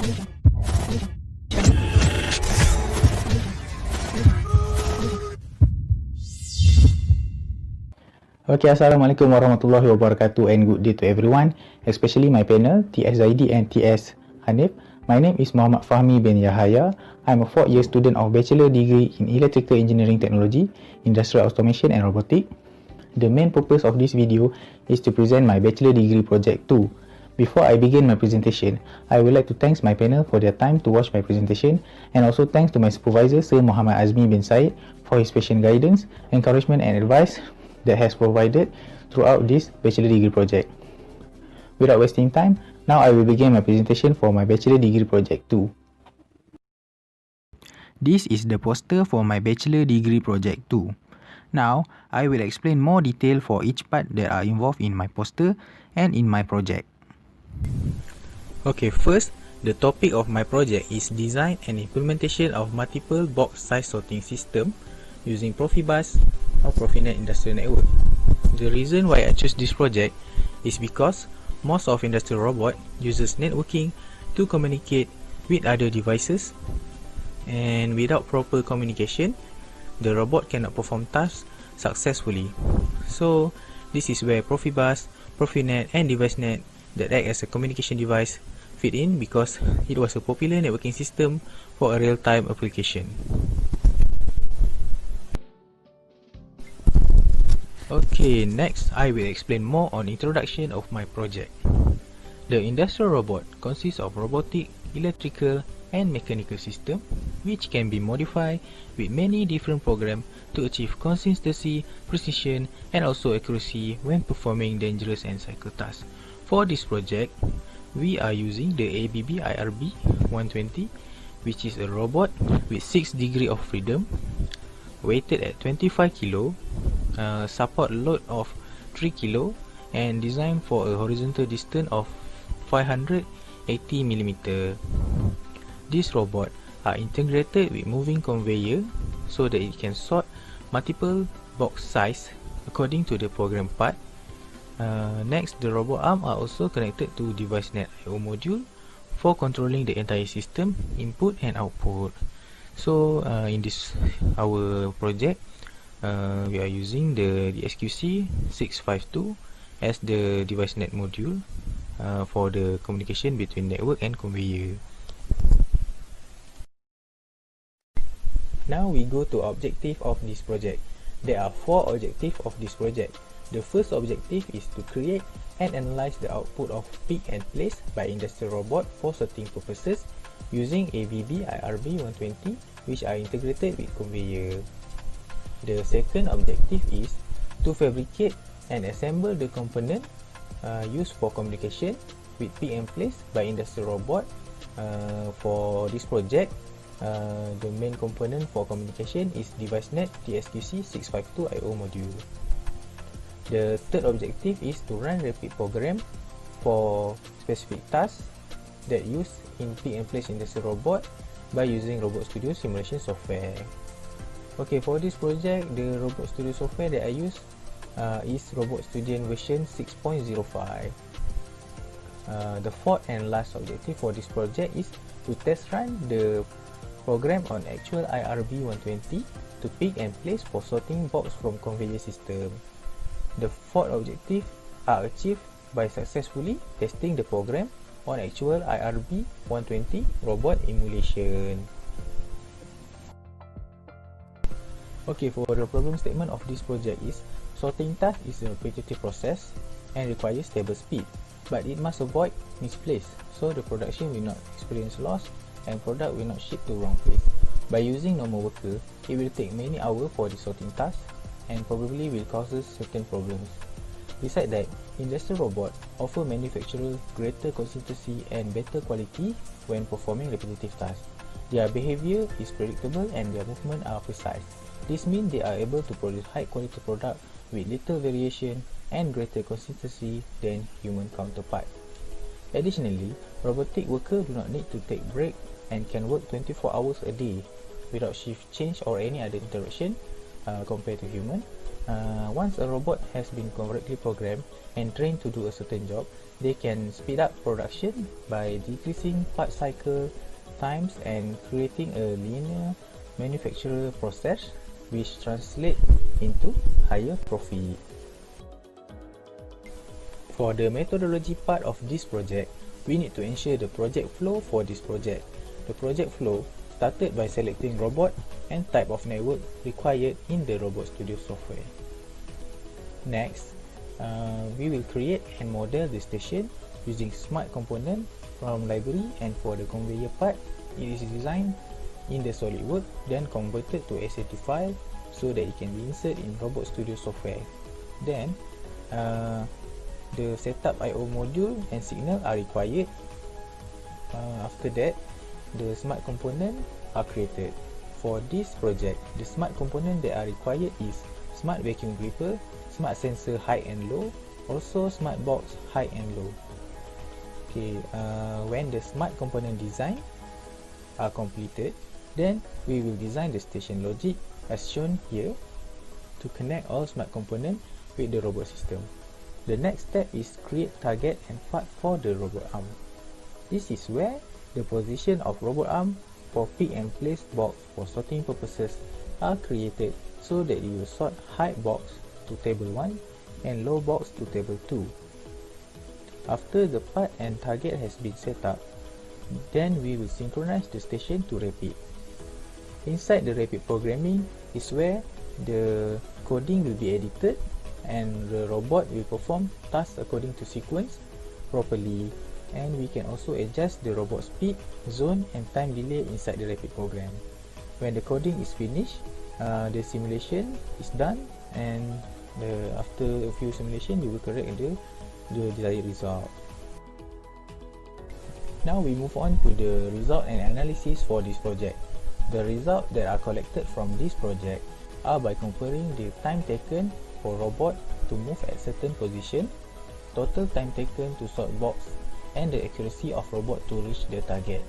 Okay, Assalamualaikum warahmatullahi wabarakatuh and good day to everyone, especially my panel, TS Zaidi and TS Hanif. My name is Mohamed Fahmi bin Yahaya. I'm a 4th year student of Bachelor degree in Electrical Engineering Technology, Industrial Automation and Robotics. The main purpose of this video is to present my Bachelor degree project 2. Before I begin my presentation, I would like to thank my panel for their time to watch my presentation, and also thanks to my supervisor, Sir Mohamed Azmi bin Said, for his patient guidance, encouragement and advice that has provided throughout this Bachelor degree project. Without wasting time, now I will begin my presentation for my Bachelor degree project 2. This is the poster for my Bachelor degree project 2. Now, I will explain more detail for each part that are involved in my poster and in my project. Okay, first, the topic of my project is design and implementation of multiple box size sorting system using Profibus or Profinet industrial network. The reason why I choose this project is because most of industrial robot uses networking to communicate with other devices, and without proper communication, the robot cannot perform tasks successfully. So this is where Profibus, Profinet and DeviceNet that act as a communication device fit in, because it was a popular networking system for a real-time application. Okay, next I will explain more on introduction of my project. The industrial robot consists of robotic, electrical and mechanical system which can be modified with many different programs to achieve consistency, precision and also accuracy when performing dangerous and cycle tasks. For this project, we are using the ABB IRB 120, which is a robot with 6 degrees of freedom, weighted at 25 kg, support load of 3 kg and designed for a horizontal distance of 580 mm. This robot are integrated with moving conveyor so that it can sort multiple box size according to the program part. Next, the robot arm are also connected to DeviceNet I/O module for controlling the entire system input and output. So in this our project, we are using the SQC 652 as the DeviceNet module for the communication between network and conveyor. Now we go to objective of this project. There are 4 objectives of this project. The first objective is to create and analyze the output of pick and place by industrial robot for sorting purposes using ABB IRB 120, which are integrated with conveyor. The second objective is to fabricate and assemble the component used for communication with pick and place by industrial robot. For this project, the main component for communication is DeviceNet TSQC 652 I/O module. The third objective is to run rapid program for specific tasks that use in pick and place industrial robot by using Robot Studio simulation software. Okay, for this project, the Robot Studio software that I use is Robot Studio version 6.05. The fourth and last objective for this project is to test run the program on actual IRB 120 to pick and place for sorting box from conveyor system. The fourth objective are achieved by successfully testing the program on actual IRB 120 robot emulation. Okay, for the problem statement of this project is sorting task is a repetitive process and requires stable speed, but it must avoid misplace, so the production will not experience loss and product will not ship to wrong place. By using normal worker, it will take many hours for the sorting task and probably will cause certain problems. Besides that, industrial robot offer manufacturer greater consistency and better quality when performing repetitive tasks. Their behavior is predictable and their movement are precise. This means they are able to produce high quality product with little variation and greater consistency than human counterpart. Additionally, robotic workers do not need to take break and can work 24 hours a day without shift change or any other interruption compared to human. Once a robot has been correctly programmed and trained to do a certain job, they can speed up production by decreasing part cycle times and creating a linear manufacturer process, which translates into higher profit. For the methodology part of this project, we need to ensure the project flow for this project. The project flow started by selecting robot and type of network required in the Robot Studio software. Next, we will create and model the station using smart component from library, and for the conveyor part, it is designed in the SolidWorks then converted to SAT file so that it can be inserted in Robot Studio software. Then, the setup I/O module and signal are required. After that, the smart component are created. For this project, the smart component that are required is smart vacuum gripper, smart sensor height and low, also smart box height and low. Okay, when the smart component design are completed, then we will design the station logic as shown here to connect all smart component with the robot system. The next step is create target and part for the robot arm. This is where the position of robot arm for pick and place box for sorting purposes are created so that you will sort high box to table 1 and low box to table 2. After the part and target has been set up, then we will synchronize the station to rapid. Inside the rapid programming is where the coding will be edited and the robot will perform tasks according to sequence properly, and we can also adjust the robot speed, zone and time delay inside the rapid program. When the coding is finished, the simulation is done, and after a few simulation you will correct the desired result. Now we move on to the result and analysis for this project. The results that are collected from this project are by comparing the time taken for robot to move at certain position, total time taken to sort box, and the accuracy of robot to reach the target.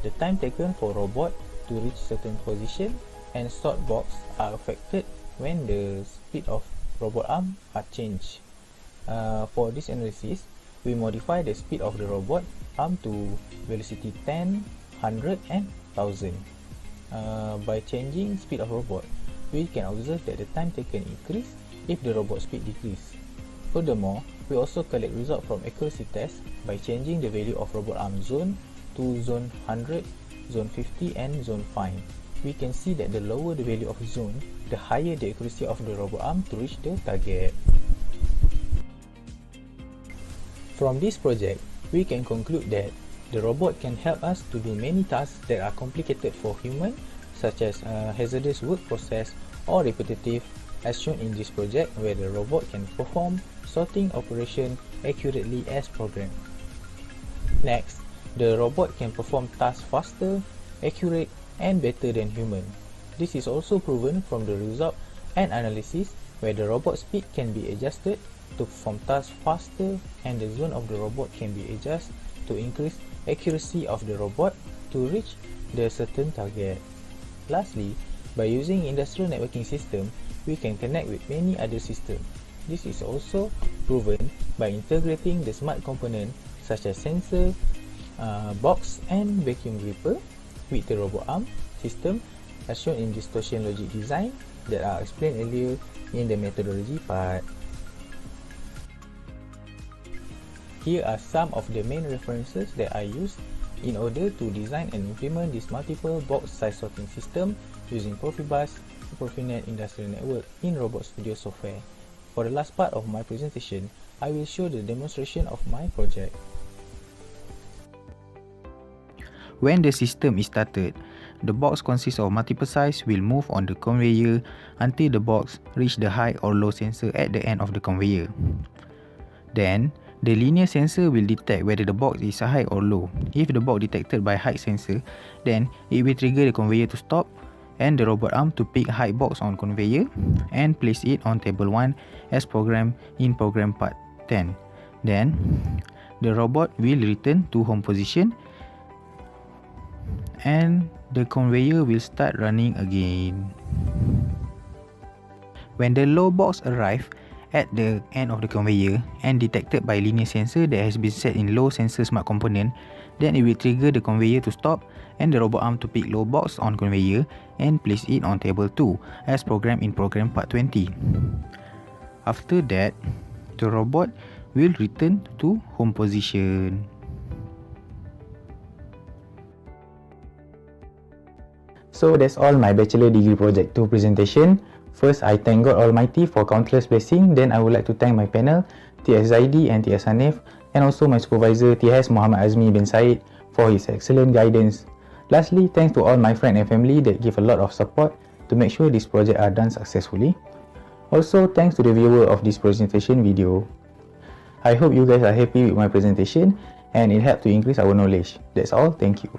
The time taken for robot to reach certain position and sort box are affected when the speed of robot arm are changed. For this analysis, we modify the speed of the robot arm to velocity 10, 100 and 1000. By changing speed of robot, we can observe that the time taken increase if the robot speed decrease. Furthermore, we also collect result from accuracy test by changing the value of robot arm zone to zone 100, zone 50 and zone 5. We can see that the lower the value of zone, the higher the accuracy of the robot arm to reach the target. From this project, we can conclude that the robot can help us to do many tasks that are complicated for human, such as hazardous work process or repetitive, as shown in this project where the robot can perform sorting operation accurately as programmed. Next, the robot can perform tasks faster, accurate and better than human. This is also proven from the result and analysis where the robot speed can be adjusted to perform tasks faster, and the zone of the robot can be adjusted to increase accuracy of the robot to reach the certain target. Lastly, by using industrial networking system, we can connect with many other systems. This is also proven by integrating the smart component such as sensor, box and vacuum gripper with the robot arm system as shown in distortion logic design that are explained earlier in the methodology part. Here are some of the main references that I used in order to design and implement this multiple box size sorting system using Profibus, Profinet Industrial Network in Robot Studio software. For the last part of my presentation, I will show the demonstration of my project. When the system is started, the box consists of multiple size will move on the conveyor until the box reach the high or low sensor at the end of the conveyor. Then, the linear sensor will detect whether the box is high or low. If the box detected by high sensor, then it will trigger the conveyor to stop and the robot arm to pick high box on conveyor and place it on table 1 as programmed in program part 10. Then, the robot will return to home position and the conveyor will start running again. When the low box arrives at the end of the conveyor and detected by linear sensor that has been set in low sensor smart component, then it will trigger the conveyor to stop and the robot arm to pick low box on conveyor and place it on table 2 as programmed in program part 20. After that, the robot will return to home position. So that's all my Bachelor Degree Project 2 presentation. First, I thank God Almighty for countless blessings. Then I would like to thank my panel, TS Zaidi and TS Hanif, and also my supervisor, TS Mohamed Azmi bin Said, for his excellent guidance. Lastly, thanks to all my friends and family that give a lot of support to make sure this project are done successfully. Also, thanks to the viewer of this presentation video. I hope you guys are happy with my presentation and it helped to increase our knowledge. That's all, thank you.